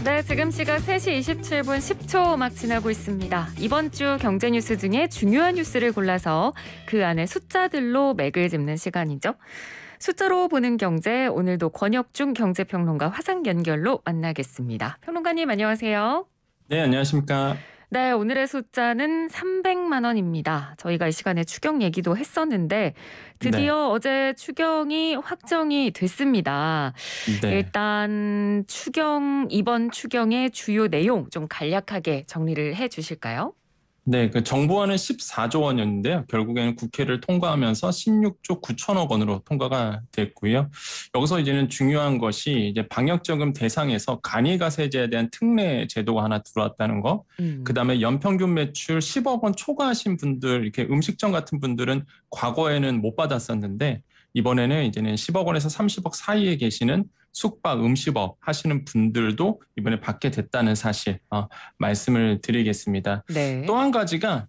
네, 지금 시각 3시 27분 10초 막 지나고 있습니다. 이번 주 경제 뉴스 중에 중요한 뉴스를 골라서 그 안에 숫자들로 맥을 짚는 시간이죠. 숫자로 보는 경제, 오늘도 권혁중 경제평론가 화상 연결로 만나겠습니다. 평론가님 안녕하세요. 네, 안녕하십니까. 네, 오늘의 숫자는 300만 원입니다. 저희가 이 시간에 추경 얘기도 했었는데 드디어 어제 추경이 확정이 됐습니다. 네. 일단 이번 추경의 주요 내용 좀 간략하게 정리를 해 주실까요? 네, 그 정부안은 14조 원이었는데요. 결국에는 국회를 통과하면서 16조 9천억 원으로 통과가 됐고요. 여기서 이제는 중요한 것이 이제 방역자금 대상에서 간이가세제에 대한 특례 제도가 하나 들어왔다는 거. 그다음에 연평균 매출 10억 원 초과하신 분들, 이렇게 음식점 같은 분들은 과거에는 못 받았었는데 이번에는 이제는 10억 원에서 30억 사이에 계시는 숙박, 음식업 하시는 분들도 이번에 받게 됐다는 사실 말씀을 드리겠습니다. 네. 또 한 가지가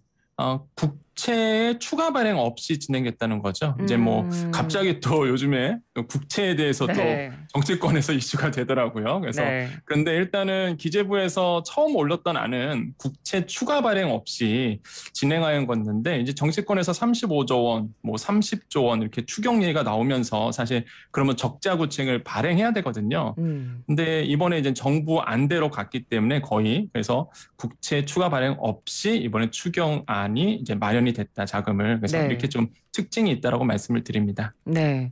국채의 추가 발행 없이 진행됐다는 거죠. 이제 뭐 갑자기 또 요즘에 국채에 대해서도 네. 정치권에서 이슈가 되더라고요. 그래서 그런데 일단은 기재부에서 처음 올렸던 안은 국채 추가 발행 없이 진행하는 건데 이제 정치권에서 35조 원, 뭐 30조 원 이렇게 추경 얘기가 나오면서 사실 그러면 적자 구책을 발행해야 되거든요. 근데 이번에 이제 정부 안대로 갔기 때문에 거의 그래서 국채 추가 발행 없이 이번에 추경안이 이제 마련이 됐다, 자금을. 그래서 이렇게 좀 특징이 있다라고 말씀을 드립니다. 네.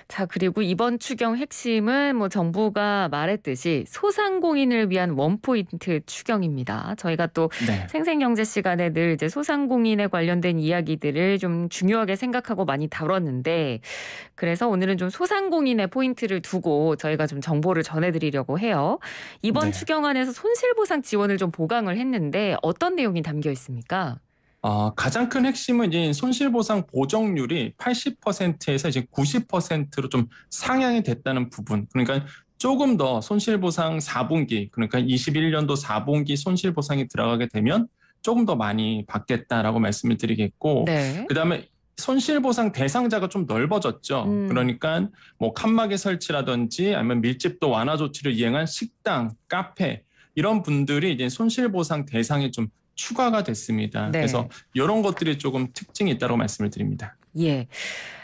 자, 그리고 이번 추경 핵심은 뭐 정부가 말했듯이 소상공인을 위한 원포인트 추경입니다. 저희가 또 생생경제 시간에 늘 이제 소상공인에 관련된 이야기들을 좀 중요하게 생각하고 많이 다뤘는데 그래서 오늘은 좀 소상공인의 포인트를 두고 저희가 좀 정보를 전해드리려고 해요. 이번 추경안에서 손실보상 지원을 좀 보강을 했는데 어떤 내용이 담겨 있습니까? 가장 큰 핵심은 이제 손실보상 보정률이 80%에서 이제 90%로 좀 상향이 됐다는 부분. 그러니까 조금 더 손실보상 4분기, 그러니까 21년도 4분기 손실보상이 들어가게 되면 조금 더 많이 받겠다라고 말씀을 드리겠고, 그다음에 손실보상 대상자가 좀 넓어졌죠. 그러니까 뭐 칸막이 설치라든지 아니면 밀집도 완화 조치를 이행한 식당, 카페 이런 분들이 이제 손실보상 대상에 좀 추가가 됐습니다. 그래서 이런 것들이 조금 특징이 있다고 말씀을 드립니다. 예.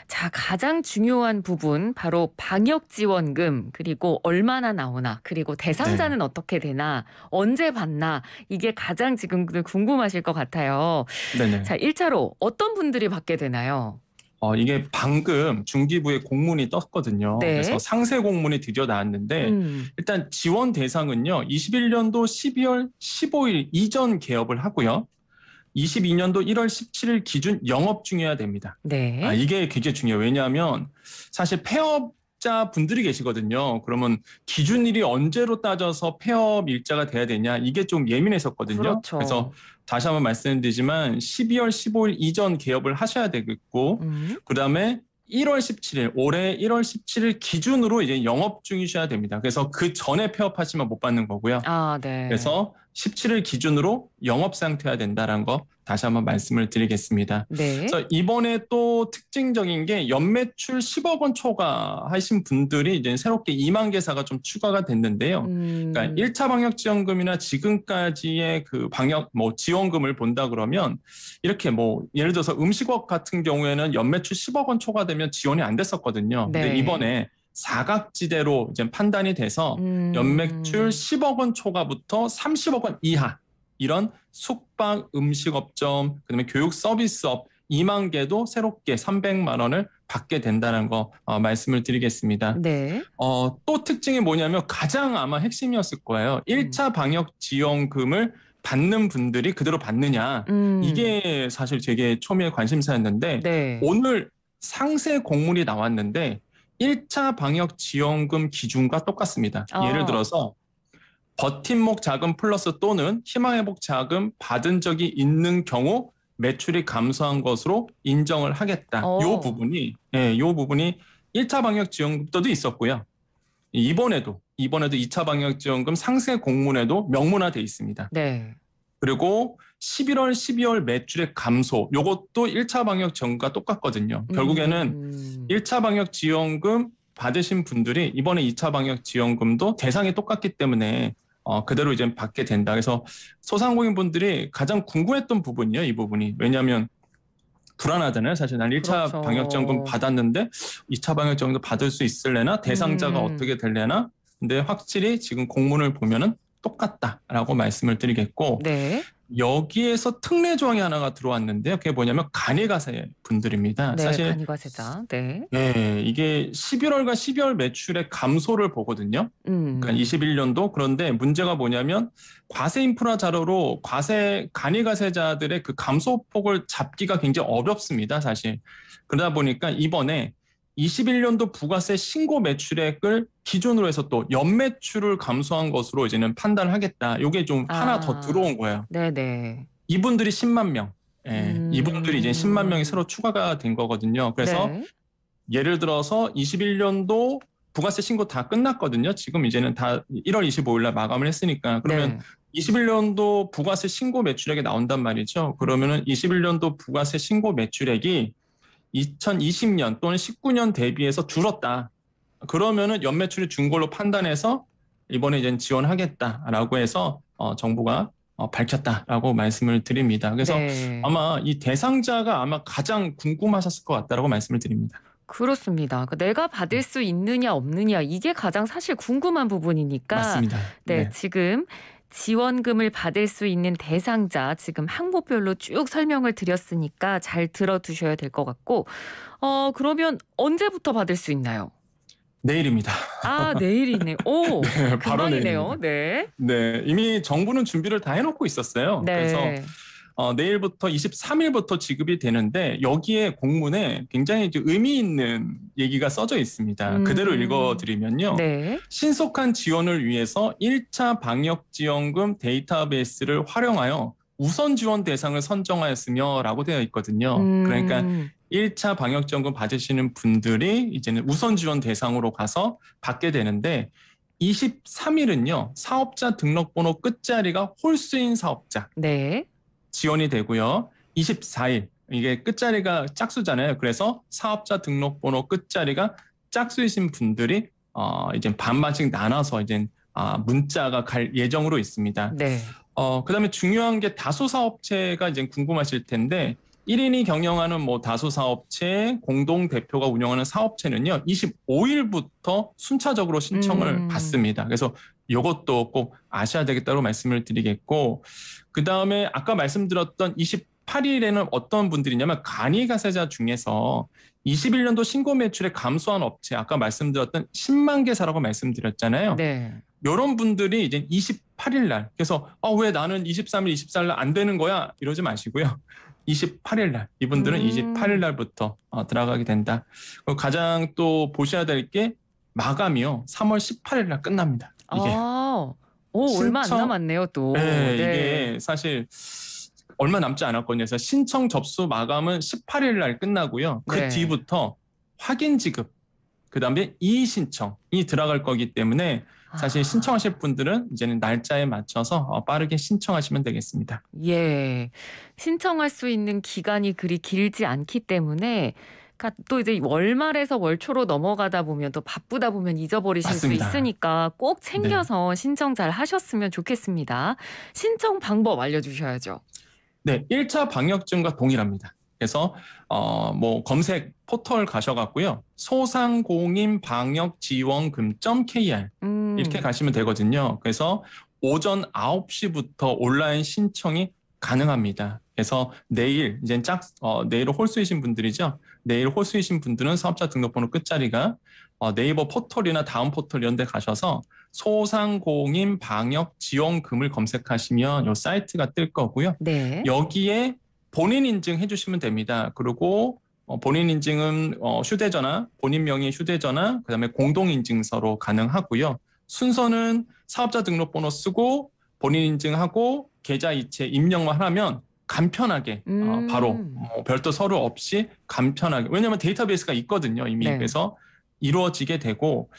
자, 가장 중요한 부분 바로 방역지원금, 그리고 얼마나 나오나, 그리고 대상자는 어떻게 되나, 언제 받나, 이게 가장 지금 궁금하실 것 같아요. 자, 1차로 어떤 분들이 받게 되나요? 이게 방금 중기부에 공문이 떴거든요. 그래서 상세 공문이 드디어 나왔는데 일단 지원 대상은요. 21년도 12월 15일 이전 개업을 하고요. 22년도 1월 17일 기준 영업 중이어야 됩니다. 이게 굉장히 중요해요. 왜냐하면 사실 폐업자 분들이 계시거든요. 그러면 기준일이 언제로 따져서 폐업 일자가 돼야 되냐, 이게 좀 예민했었거든요. 그래서 다시 한번 말씀드리지만 12월 15일 이전 개업을 하셔야 되겠고 그다음에 1월 17일, 올해 1월 17일 기준으로 이제 영업 중이셔야 됩니다. 그래서 그 전에 폐업하시면 못 받는 거고요. 그래서 17일 기준으로 영업 상태여야 된다는 거 다시 한번 말씀을 드리겠습니다. 그래서 이번에 또 특징적인 게 연매출 10억 원 초과하신 분들이 이제 새롭게 2만 개사가 좀 추가가 됐는데요. 그러니까 1차 방역 지원금이나 지금까지의 그 방역 지원금을 본다 그러면 이렇게 뭐 예를 들어서 음식업 같은 경우에는 연매출 10억 원 초과되면 지원이 안 됐었거든요. 근데 이번에 사각지대로 이제 판단이 돼서 연매출 10억 원 초과부터 30억 원 이하 이런 숙박, 음식업점, 그다음에 교육 서비스업 2만 개도 새롭게 300만 원을 받게 된다는 거 말씀을 드리겠습니다. 또 특징이 뭐냐면 가장 아마 핵심이었을 거예요. 1차 방역 지원금을 받는 분들이 그대로 받느냐. 이게 사실 되게 초미의 관심사였는데 오늘 상세 공문이 나왔는데 1차 방역 지원금 기준과 똑같습니다. 예를 들어서 버팀목 자금 플러스 또는 희망회복 자금 받은 적이 있는 경우 매출이 감소한 것으로 인정을 하겠다. 요 부분이 1차 방역 지원금도 있었고요. 이번에도 2차 방역 지원금 상세 공문에도 명문화돼 있습니다. 그리고 11월, 12월 매출의 감소, 요것도 1차 방역 지원금과 똑같거든요. 결국에는 1차 방역 지원금 받으신 분들이 이번에 2차 방역 지원금도 대상이 똑같기 때문에 그대로 이제 받게 된다. 그래서 소상공인분들이 가장 궁금했던 부분이요, 이 부분이. 왜냐하면 불안하잖아요. 사실 난 1차 그렇죠. 방역지원금 받았는데 2차 방역지원금도 받을 수 있을래나? 대상자가 어떻게 될래나? 근데 확실히 지금 공문을 보면은 똑같다라고 말씀을 드리겠고 네. 여기에서 특례 조항이 하나가 들어왔는데요. 그게 뭐냐면 간이가세 분들입니다. 네, 사실 간이가세자. 네. 이게 11월과 12월 매출의 감소를 보거든요. 그러니까 21년도. 그런데 문제가 뭐냐면 과세 인프라 자료로 간이가세자들의 그 감소폭을 잡기가 굉장히 어렵습니다, 사실. 그러다 보니까 이번에 21년도 부가세 신고 매출액을 기준으로 해서 또 연매출을 감소한 것으로 이제는 판단을 하겠다. 이게 좀 하나 더 들어온 거예요. 네네. 이분들이 10만 명. 이분들이 이제 10만 명이 새로 추가가 된 거거든요. 그래서 네. 예를 들어서 21년도 부가세 신고 다 끝났거든요. 지금 이제는 다 1월 25일 날 마감을 했으니까. 그러면 21년도 부가세 신고 매출액이 나온단 말이죠. 그러면은 21년도 부가세 신고 매출액이 2020년 또는 19년 대비해서 줄었다. 그러면은 연매출이 준 걸로 판단해서 이번에 이제 지원하겠다라고 해서 정부가 밝혔다라고 말씀을 드립니다. 그래서 아마 이 대상자가 아마 가장 궁금하셨을 것 같다라고 말씀을 드립니다. 그렇습니다. 내가 받을 수 있느냐 없느냐 이게 가장 사실 궁금한 부분이니까. 맞습니다. 네, 지금 지원금을 받을 수 있는 대상자 지금 항목별로 쭉 설명을 드렸으니까 잘 들어두셔야 될 것 같고 그러면 언제부터 받을 수 있나요? 내일입니다. 아, 내일이네. 오, 네, 바로 금방이네요. 네. 네, 이미 정부는 준비를 다 해놓고 있었어요. 네. 그래서 내일부터 23일부터 지급이 되는데 여기에 공문에 굉장히 의미 있는 얘기가 써져 있습니다. 그대로 읽어드리면요. 네. 신속한 지원을 위해서 1차 방역지원금 데이터베이스를 활용하여 우선 지원 대상을 선정하였으며 라고 되어 있거든요. 그러니까 1차 방역지원금 받으시는 분들이 이제는 우선 지원 대상으로 가서 받게 되는데 23일은요. 사업자 등록번호 끝자리가 홀수인 사업자. 네. 지원이 되고요. 24일 이게 끝자리가 짝수잖아요. 그래서 사업자 등록번호 끝자리가 짝수이신 분들이 이제 반반씩 나눠서 이제 문자가 갈 예정으로 있습니다. 네. 그다음에 중요한 게 다수사업체가 이제 궁금하실 텐데 1인이 경영하는 다수사업체, 공동대표가 운영하는 사업체는요. 25일부터 순차적으로 신청을 받습니다. 그래서 이것도 꼭 아셔야 되겠다고 말씀을 드리겠고 그다음에 아까 말씀드렸던 28일에는 어떤 분들이냐면 간이가세자 중에서 21년도 신고 매출에 감소한 업체 아까 말씀드렸던 10만 개사라고 말씀드렸잖아요. 네. 이런 분들이 이제 28일 날 그래서 왜 나는 23일, 24일 날 안 되는 거야? 이러지 마시고요. 28일 날 이분들은 28일 날부터 들어가게 된다. 가장 또 보셔야 될 게 마감이요. 3월 18일 날 끝납니다. 이게. 얼마 안 남았네요, 또. 네, 이게 사실 얼마 남지 않았거든요. 그래서 신청 접수 마감은 18일 날 끝나고요. 그 뒤부터 확인 지급, 그다음에 이의 신청이 들어갈 거기 때문에 사실 신청하실 분들은 이제는 날짜에 맞춰서 빠르게 신청하시면 되겠습니다. 예, 신청할 수 있는 기간이 그리 길지 않기 때문에 또 이제 월말에서 월초로 넘어가다 보면 또 바쁘다 보면 잊어버리실 맞습니다. 수 있으니까 꼭 챙겨서 신청 잘 하셨으면 좋겠습니다. 신청 방법 알려주셔야죠. 네, 1차 방역증과 동일합니다. 그래서 검색 포털 가셔갖고요. 소상공인방역지원금.kr 이렇게 가시면 되거든요. 그래서 오전 9시부터 온라인 신청이 가능합니다. 그래서 내일 이제 내일 홀수이신 분들이죠. 내일 홀수이신 분들은 사업자 등록번호 끝자리가 네이버 포털이나 다음 포털 이런 데 가셔서 소상공인 방역 지원금을 검색하시면 이 사이트가 뜰 거고요. 네. 여기에 본인 인증해 주시면 됩니다. 그리고 본인 인증은 휴대전화, 본인 명의 휴대전화, 그다음에 공동인증서로 가능하고요. 순서는 사업자 등록번호 쓰고 본인 인증하고 계좌 이체 입력만 하면 간편하게 바로 별도 서류 없이 간편하게 왜냐하면 데이터베이스가 있거든요 이미. 네. 그래서 이루어지게 되고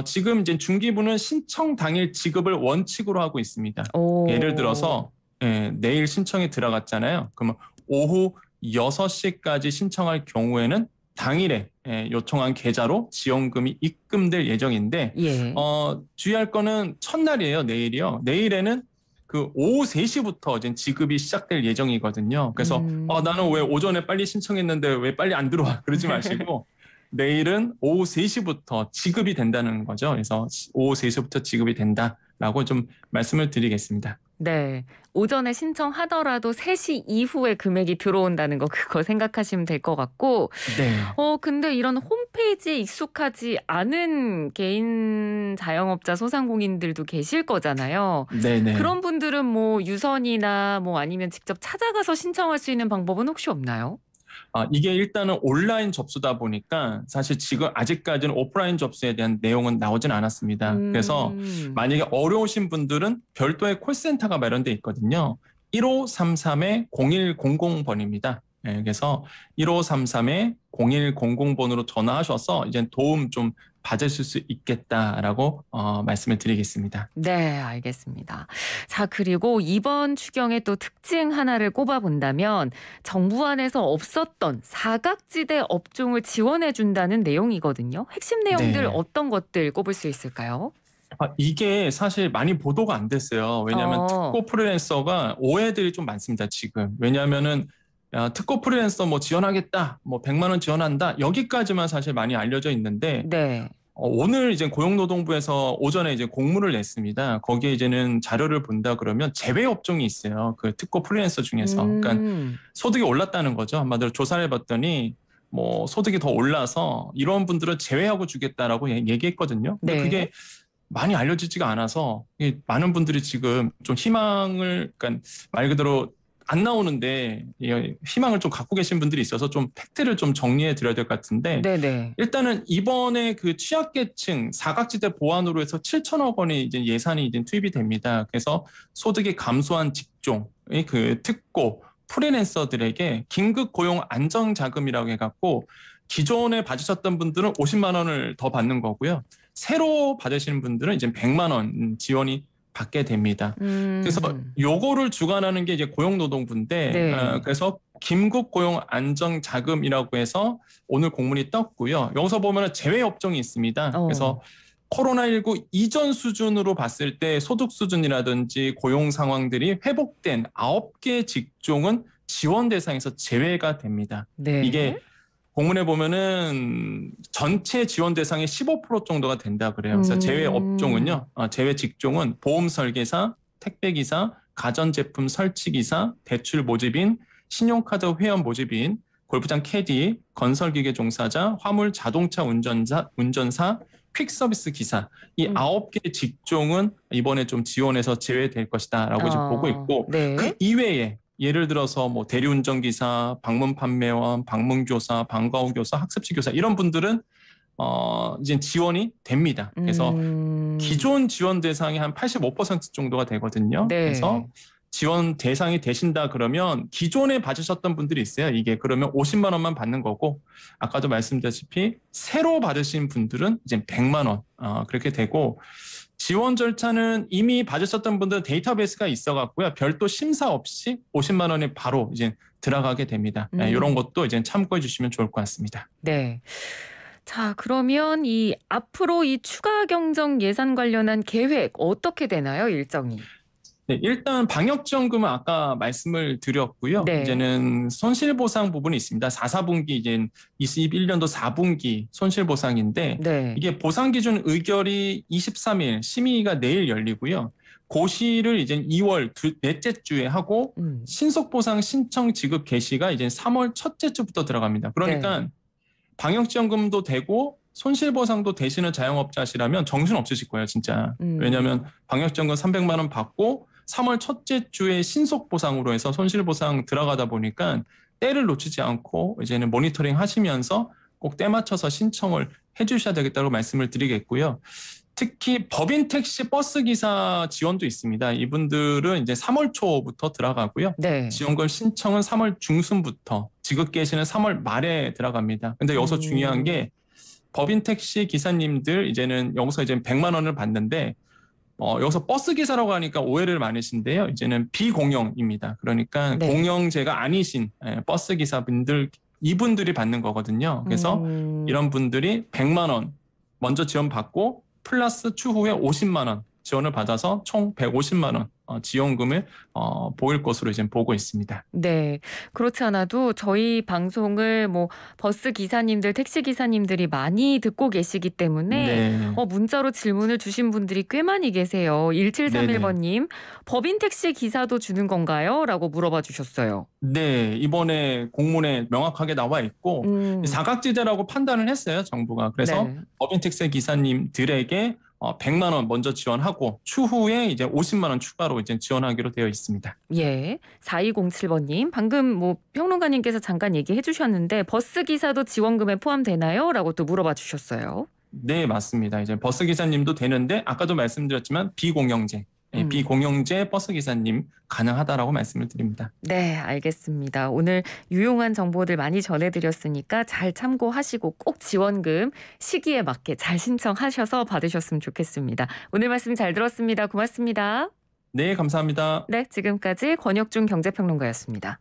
지금 이제 중기부는 신청 당일 지급을 원칙으로 하고 있습니다. 예를 들어서 내일 신청이 들어갔잖아요. 그러면 오후 6시까지 신청할 경우에는 당일에 요청한 계좌로 지원금이 입금될 예정인데 예. 주의할 거는 첫날이에요. 내일이요. 내일에는 그 오후 3시부터 이제 지급이 시작될 예정이거든요. 그래서 나는 왜 오전에 빨리 신청했는데 왜 빨리 안 들어와? 그러지 마시고 내일은 오후 3시부터 지급이 된다는 거죠. 그래서 오후 3시부터 지급이 된다라고 좀 말씀을 드리겠습니다. 네. 오전에 신청하더라도 3시 이후에 금액이 들어온다는 거 그거 생각하시면 될 것 같고. 네. 근데 이런 홈페이지에 익숙하지 않은 개인 자영업자 소상공인들도 계실 거잖아요. 네네. 그런 분들은 뭐 유선이나 뭐 아니면 직접 찾아가서 신청할 수 있는 방법은 혹시 없나요? 이게 일단은 온라인 접수다 보니까 사실 지금 아직까지는 오프라인 접수에 대한 내용은 나오진 않았습니다. 그래서 만약에 어려우신 분들은 별도의 콜센터가 마련돼 있거든요. 1533-0100번입니다. 네, 그래서 1533-0100번으로 전화하셔서 이제 도움 좀 받으실 수 있겠다라고 말씀을 드리겠습니다. 네, 알겠습니다. 자, 그리고 이번 추경의 또 특징 하나를 꼽아본다면 정부 안에서 없었던 사각지대 업종을 지원해준다는 내용이거든요. 핵심 내용들 어떤 것들 꼽을 수 있을까요? 이게 사실 많이 보도가 안 됐어요. 왜냐하면 특고 프리랜서가 오해들이 좀 많습니다, 지금. 왜냐하면은 특고 프리랜서 뭐 지원하겠다, 뭐 100만 원 지원한다, 여기까지만 사실 많이 알려져 있는데, 네. 오늘 이제 고용노동부에서 오전에 이제 공문을 냈습니다. 거기에 이제는 자료를 본다 그러면 제외 업종이 있어요. 그 특고 프리랜서 중에서. 그러니까 소득이 올랐다는 거죠. 한마디로 조사를 해봤더니 뭐 소득이 더 올라서 이런 분들은 제외하고 주겠다라고 얘기했거든요. 근데 그게 많이 알려지지가 않아서 많은 분들이 지금 좀 희망을, 그러니까 말 그대로 안 나오는데 희망을 좀 갖고 계신 분들이 있어서 좀 팩트를 좀 정리해 드려야 될 것 같은데, 네네. 일단은 이번에 그 취약계층 사각지대 보완으로 해서 7천억 원이 이제 예산이 이제 투입이 됩니다. 그래서 소득이 감소한 직종, 그 특고 프리랜서들에게 긴급 고용 안정 자금이라고 해갖고 기존에 받으셨던 분들은 50만 원을 더 받는 거고요. 새로 받으시는 분들은 이제 100만 원 지원이 받게 됩니다. 그래서 요거를 주관하는 게 이제 고용노동부인데, 네. 그래서 긴급 고용 안정 자금이라고 해서 오늘 공문이 떴고요. 여기서 보면 제외 업종이 있습니다. 그래서 코로나19 이전 수준으로 봤을 때 소득 수준이라든지 고용 상황들이 회복된 9개 직종은 지원 대상에서 제외가 됩니다. 네. 이게 공문에 보면은 전체 지원 대상의 15% 정도가 된다 그래요. 그래서 제외 업종은요, 제외 직종은 보험 설계사, 택배기사, 가전제품 설치기사, 대출 모집인, 신용카드 회원 모집인, 골프장 캐디, 건설기계 종사자, 화물 자동차 운전사, 퀵서비스 기사, 이 9개 직종은 이번에 좀 지원해서 제외될 것이다라고 지금 보고 있고, 네. 그 이외에 예를 들어서 뭐 대리운전기사, 방문 판매원, 방문교사, 방과후교사, 학습지교사 이런 분들은 이제 지원이 됩니다. 그래서 기존 지원 대상이 한 85% 정도가 되거든요. 네. 그래서 지원 대상이 되신다 그러면 기존에 받으셨던 분들이 있어요. 이게 그러면 50만 원만 받는 거고, 아까도 말씀드렸다시피 새로 받으신 분들은 이제 100만 원 그렇게 되고, 지원 절차는 이미 받으셨던 분들은 데이터베이스가 있어갖고요. 별도 심사 없이 50만 원이 바로 이제 들어가게 됩니다. 이런 것도 이제 참고해 주시면 좋을 것 같습니다. 네. 자, 그러면 이 앞으로 이 추가 경정 예산 관련한 계획 어떻게 되나요, 일정이? 네, 일단 방역지원금은 아까 말씀을 드렸고요. 네. 이제는 손실보상 부분이 있습니다. 4분기 이제 21년도 4분기 손실보상인데, 네. 이게 보상기준 의결이 23일, 심의가 내일 열리고요. 고시를 이제 2월 넷째 주에 하고 신속보상 신청 지급 개시가 이제 3월 첫째 주부터 들어갑니다. 그러니까 네. 방역지원금도 되고 손실보상도 되시는 자영업자시라면 정신 없으실 거예요, 진짜. 왜냐하면 방역지원금 300만 원 받고 3월 첫째 주에 신속보상으로 해서 손실보상 들어가다 보니까 때를 놓치지 않고 이제는 모니터링 하시면서 꼭 때 맞춰서 신청을 해주셔야 되겠다고 말씀을 드리겠고요. 특히 법인 택시 버스 기사 지원도 있습니다. 이분들은 이제 3월 초부터 들어가고요. 네. 지원금 신청은 3월 중순부터, 지급 개시는 3월 말에 들어갑니다. 근데 여기서 중요한 게 법인 택시 기사님들 이제는 여기서 이제 100만 원을 받는데, 여기서 버스 기사라고 하니까 오해를 많으신데요. 이제는 비공영입니다. 그러니까 네. 공영제가 아니신 버스 기사분들 이분들이 받는 거거든요. 그래서 이런 분들이 100만 원 먼저 지원받고 플러스 추후에 50만 원 지원을 받아서 총 150만 원 지원금을 보일 것으로 이제 보고 있습니다. 네. 그렇지 않아도 저희 방송을 뭐 버스 기사님들, 택시 기사님들이 많이 듣고 계시기 때문에 네. 문자로 질문을 주신 분들이 꽤 많이 계세요. 1731번님, 법인 택시 기사도 주는 건가요? 라고 물어봐 주셨어요. 네. 이번에 공문에 명확하게 나와 있고 사각지대라고 판단을 했어요. 정부가. 그래서 네. 법인 택시 기사님들에게 100만 원 먼저 지원하고 추후에 이제 50만 원 추가로 이제 지원하기로 되어 있습니다. 예. 4207번님, 방금 뭐 평론가님께서 잠깐 얘기해 주셨는데 버스 기사도 지원금에 포함되나요? 라고 또 물어봐 주셨어요. 네, 맞습니다. 이제 버스 기사님도 되는데 아까도 말씀드렸지만 비공영제. 비공영제 버스 기사님 가능하다라고 말씀을 드립니다. 네, 알겠습니다. 오늘 유용한 정보들 많이 전해드렸으니까 잘 참고하시고 꼭 지원금 시기에 맞게 잘 신청하셔서 받으셨으면 좋겠습니다. 오늘 말씀 잘 들었습니다. 고맙습니다. 네, 감사합니다. 네, 지금까지 권혁중 경제평론가였습니다.